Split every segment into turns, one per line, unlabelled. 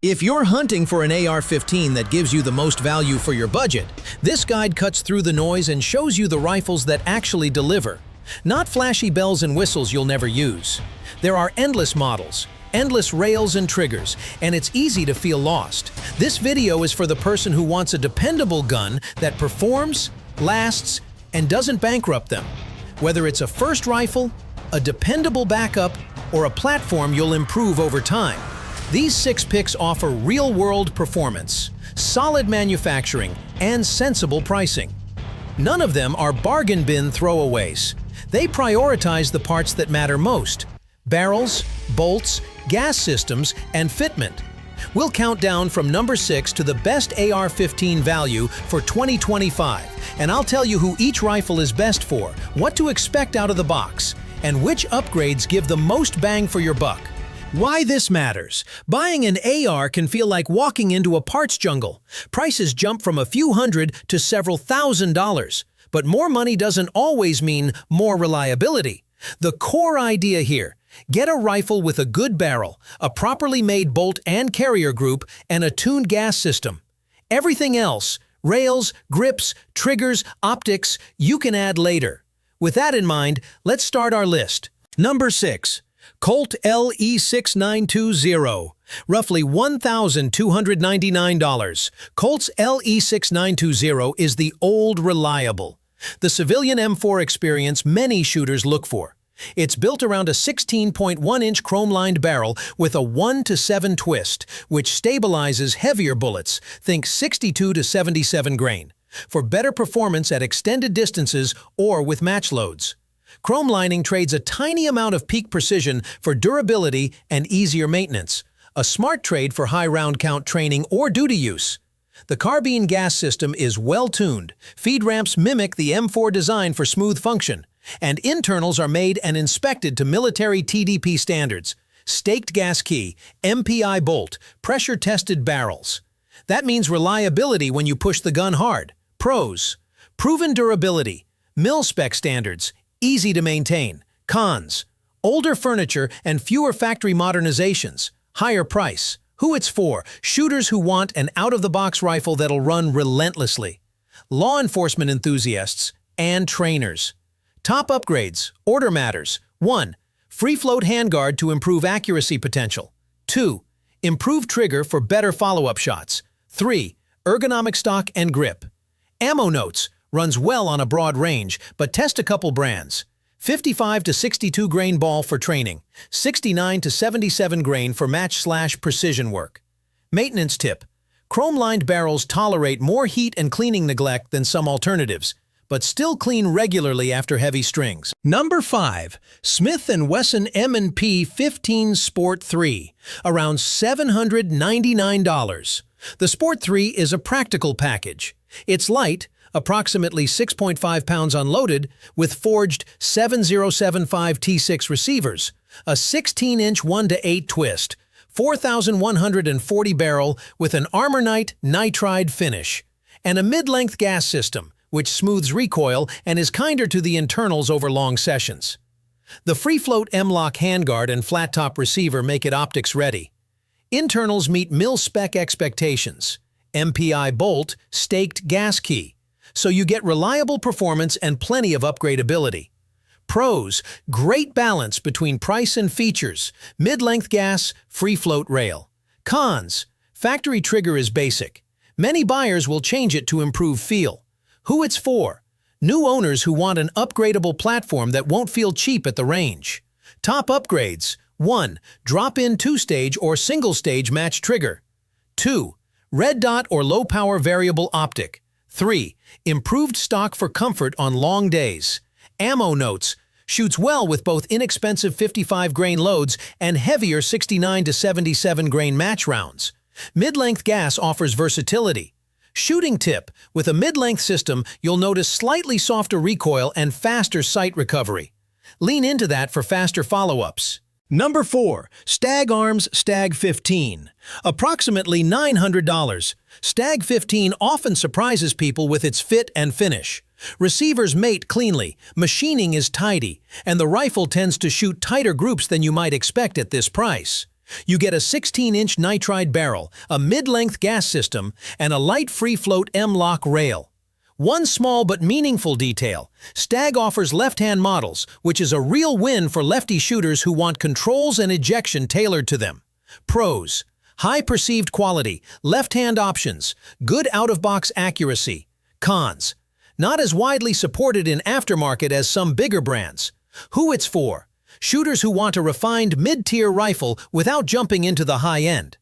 If you're hunting for an AR-15 that gives you the most value for your budget, this guide cuts through the noise and shows you the rifles that actually deliver. Not flashy bells and whistles you'll never use. There are endless models, endless rails and triggers, and it's easy to feel lost. This video is for the person who wants a dependable gun that performs, lasts, and doesn't bankrupt them. Whether it's a first rifle, a dependable backup, or a platform you'll improve over time, these 6 picks offer real-world performance, solid manufacturing, and sensible pricing. None of them are bargain bin throwaways. They prioritize the parts that matter most: barrels, bolts, gas systems, and fitment. We'll count down from number 6 to the best AR-15 value for 2025, and I'll tell you who each rifle is best for, what to expect out of the box, and which upgrades give the most bang for your buck. Why this matters. Buying an AR can feel like walking into a parts jungle. Prices jump from a few hundred to several $1,000s. But more money doesn't always mean more reliability. The core idea here: get a rifle with a good barrel, a properly made bolt and carrier group, and a tuned gas system. Everything else, rails, grips, triggers, optics, you can add later. With that in mind, let's start our list. Number 6. Colt LE6920, roughly $1,299. Colt's LE6920 is the old reliable, the civilian M4 experience many shooters look for. It's built around a 16.1-inch chrome-lined barrel with a 1-to-7 twist, which stabilizes heavier bullets, think 62 to 77 grain, for better performance at extended distances or with match loads. Chrome lining trades a tiny amount of peak precision for durability and easier maintenance, a smart trade for high round count training or duty use. The carbine gas system is well-tuned, feed ramps mimic the M4 design for smooth function, and internals are made and inspected to military TDP standards: staked gas key, MPI bolt, pressure-tested barrels. That means reliability when you push the gun hard. Pros: proven durability, mil-spec standards, easy to maintain. Cons: older furniture and fewer factory modernizations. Higher price. Who it's for: shooters who want an out-of-the-box rifle that'll run relentlessly, law enforcement enthusiasts, and trainers. Top upgrades. Order matters. 1. Free float handguard to improve accuracy potential. 2. Improved trigger for better follow-up shots. 3. Ergonomic stock and grip. Ammo notes: runs well on a broad range, but test a couple brands. 55 to 62 grain ball for training, 69 to 77 grain for match/precision work. Maintenance tip: chrome-lined barrels tolerate more heat and cleaning neglect than some alternatives, but still clean regularly after heavy strings. Number 5. Smith & Wesson M&P 15 Sport 3, around $799. The Sport 3 is a practical package. It's light, approximately 6.5 pounds unloaded, with forged 7075 T6 receivers, a 16-inch 1-to-8 twist, 4,140 barrel with an Armorite nitride finish, and a mid-length gas system, which smooths recoil and is kinder to the internals over long sessions. The free-float M-lock handguard and flat-top receiver make it optics-ready. Internals meet mil-spec expectations. MPI bolt, staked gas key, so you get reliable performance and plenty of upgradability. Pros: great balance between price and features, mid-length gas, free-float rail. Cons: factory trigger is basic. Many buyers will change it to improve feel. Who it's for: new owners who want an upgradable platform that won't feel cheap at the range. Top upgrades: 1. Drop-in 2-stage or single-stage match trigger. 2. Red dot or low-power variable optic. 3. Improved stock for comfort on long days. Ammo notes: shoots well with both inexpensive 55 grain loads and heavier 69 to 77 grain match rounds. Mid-length gas offers versatility. Shooting tip: with a mid-length system, you'll notice slightly softer recoil and faster sight recovery. Lean into that for faster follow-ups. Number 4. Stag Arms Stag 15, approximately $900. Stag 15 often surprises people with its fit and finish. Receivers mate cleanly, machining is tidy, and the rifle tends to shoot tighter groups than you might expect at this price. You get a 16-inch nitride barrel, a mid-length gas system, and a light free-float M-lock rail. One small but meaningful detail: Stag offers left-hand models, which is a real win for lefty shooters who want controls and ejection tailored to them. Pros: high perceived quality, left-hand options, good out-of-box accuracy. Cons: not as widely supported in aftermarket as some bigger brands. Who it's for: shooters who want a refined mid-tier rifle without jumping into the high-end.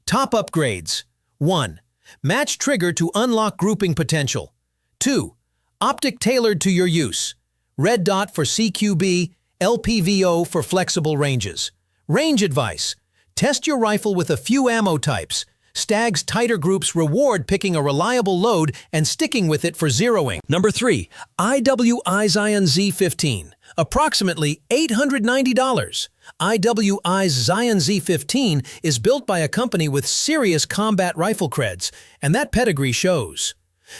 Top upgrades: 1. Match trigger to unlock grouping potential. 2. Optic tailored to your use. Red dot for CQB, LPVO for flexible ranges. Range advice: test your rifle with a few ammo types. Stag's tighter groups reward picking a reliable load and sticking with it for zeroing. Number 3. IWI Zion Z15. Approximately $890. IWI's Zion Z15 is built by a company with serious combat rifle creds, and that pedigree shows.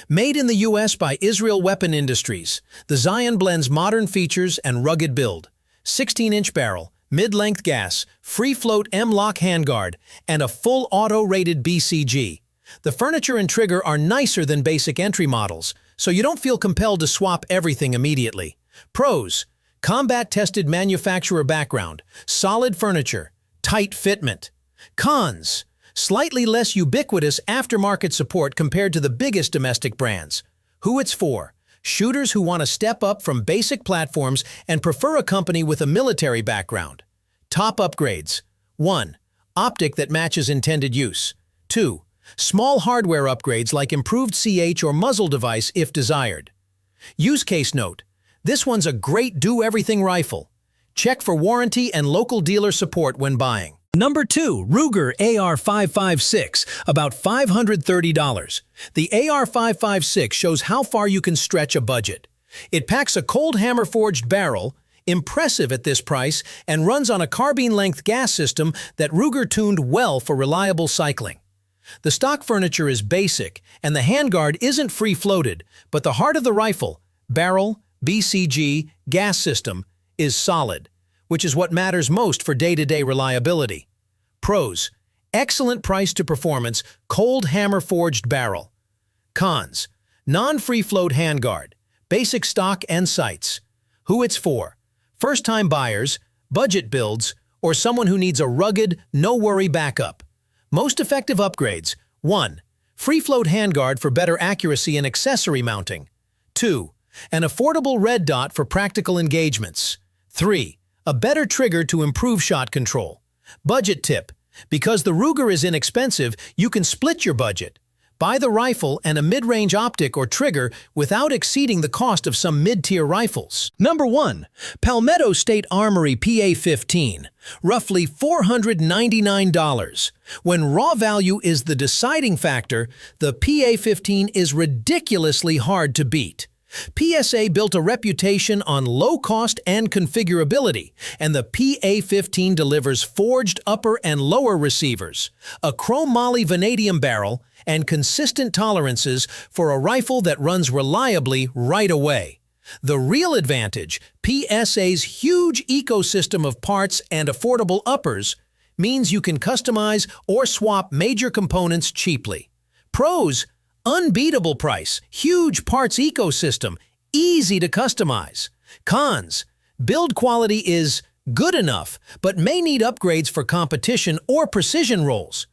Made in the U.S. by Israel Weapon Industries, the Zion blends modern features and rugged build. 16-inch barrel, mid-length gas, free-float M-lock handguard, and a full auto-rated BCG. The furniture and trigger are nicer than basic entry models, so you don't feel compelled to swap everything immediately. Pros: combat-tested manufacturer background, solid furniture, tight fitment. Cons: slightly less ubiquitous aftermarket support compared to the biggest domestic brands. Who it's for: shooters who want to step up from basic platforms and prefer a company with a military background. Top upgrades: 1. Optic that matches intended use. 2. Small hardware upgrades like improved CH or muzzle device if desired. Use case note: this one's a great do-everything rifle. Check for warranty and local dealer support when buying. Number 2. Ruger AR-556, about $530. The AR-556 shows how far you can stretch a budget. It packs a cold hammer-forged barrel, impressive at this price, and runs on a carbine-length gas system that Ruger tuned well for reliable cycling. The stock furniture is basic, and the handguard isn't free-floated, but the heart of the rifle, barrel, BCG, gas system, is solid, which is what matters most for day-to-day reliability. Pros: excellent price to performance, cold hammer-forged barrel. Cons: non-free-float handguard, basic stock and sights. Who it's for: first-time buyers, budget builds, or someone who needs a rugged, no-worry backup. Most effective upgrades: 1. Free-float handguard for better accuracy and accessory mounting. 2. An affordable red dot for practical engagements. 3. A better trigger to improve shot control. Budget tip: because the Ruger is inexpensive, you can split your budget. Buy the rifle and a mid-range optic or trigger without exceeding the cost of some mid-tier rifles. Number 1. Palmetto State Armory PA15, roughly $499. When raw value is the deciding factor, the PA15 is ridiculously hard to beat. PSA built a reputation on low cost and configurability, and the PA15 delivers forged upper and lower receivers, a chrome moly vanadium barrel, and consistent tolerances for a rifle that runs reliably right away. The real advantage, PSA's huge ecosystem of parts and affordable uppers, means you can customize or swap major components cheaply. Pros: unbeatable price, huge parts ecosystem, easy to customize. Cons: build quality is good enough, but may need upgrades for competition or precision roles.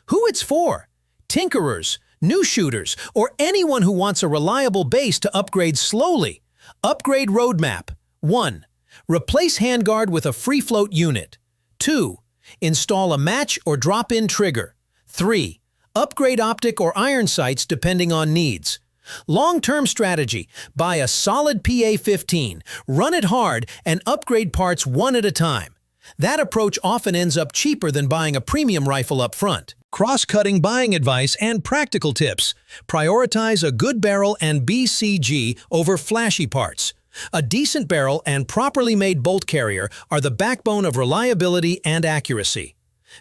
Who it's for: tinkerers, new shooters, or anyone who wants a reliable base to upgrade slowly. Upgrade roadmap: 1. Replace handguard with a free-float unit. 2. Install a match or drop-in trigger. 3. Upgrade optic or iron sights depending on needs. Long-term strategy: buy a solid PA15, run it hard, and upgrade parts one at a time. That approach often ends up cheaper than buying a premium rifle up front. Cross-cutting buying advice and practical tips: prioritize a good barrel and BCG over flashy parts. A decent barrel and properly made bolt carrier are the backbone of reliability and accuracy.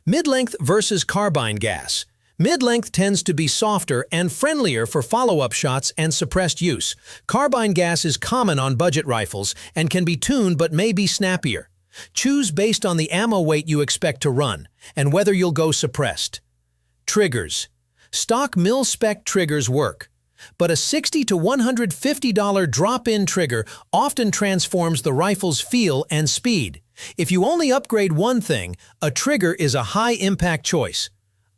Mid-length versus carbine gas. Mid-length tends to be softer and friendlier for follow-up shots and suppressed use. Carbine gas is common on budget rifles and can be tuned but may be snappier. Choose based on the ammo weight you expect to run and whether you'll go suppressed. Triggers. Stock mil-spec triggers work, but a $60 to $150 drop-in trigger often transforms the rifle's feel and speed. If you only upgrade one thing, a trigger is a high-impact choice.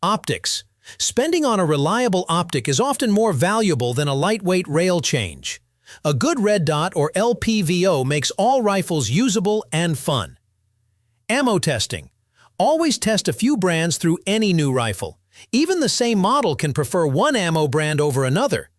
Optics. Spending on a reliable optic is often more valuable than a lightweight rail change. A good red dot or LPVO makes all rifles usable and fun. Ammo testing. Always test a few brands through any new rifle. Even the same model can prefer one ammo brand over another.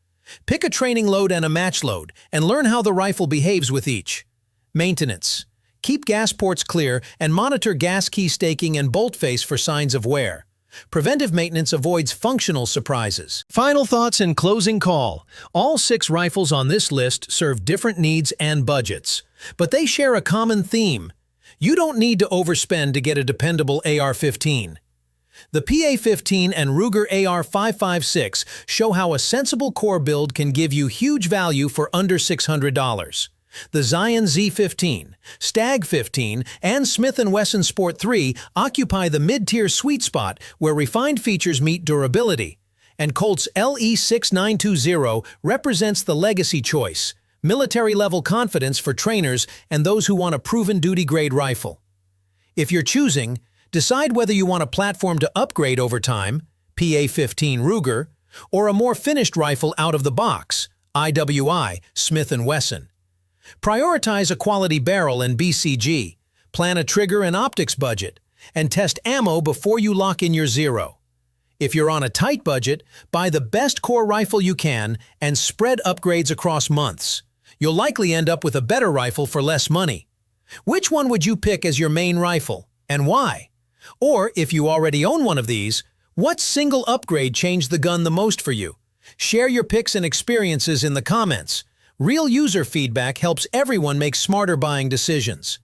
Pick a training load and a match load, and learn how the rifle behaves with each. Maintenance. Keep gas ports clear and monitor gas key staking and bolt face for signs of wear. Preventive maintenance avoids functional surprises. Final thoughts and closing call. All 6 rifles on this list serve different needs and budgets, but they share a common theme. You don't need to overspend to get a dependable AR-15. The PA15 and Ruger AR-556 show how a sensible core build can give you huge value for under $600. The Zion Z15, Stag 15, and Smith & Wesson Sport 3 occupy the mid-tier sweet spot where refined features meet durability. And Colt's LE6920 represents the legacy choice, military-level confidence for trainers and those who want a proven duty-grade rifle. If you're choosing, decide whether you want a platform to upgrade over time, PA15 Ruger, or a more finished rifle out of the box, IWI Smith & Wesson. Prioritize a quality barrel and BCG, plan a trigger and optics budget, and test ammo before you lock in your zero. If you're on a tight budget, buy the best core rifle you can and spread upgrades across months. You'll likely end up with a better rifle for less money. Which one would you pick as your main rifle, and why? Or, if you already own one of these, what single upgrade changed the gun the most for you? Share your picks and experiences in the comments. Real user feedback helps everyone make smarter buying decisions.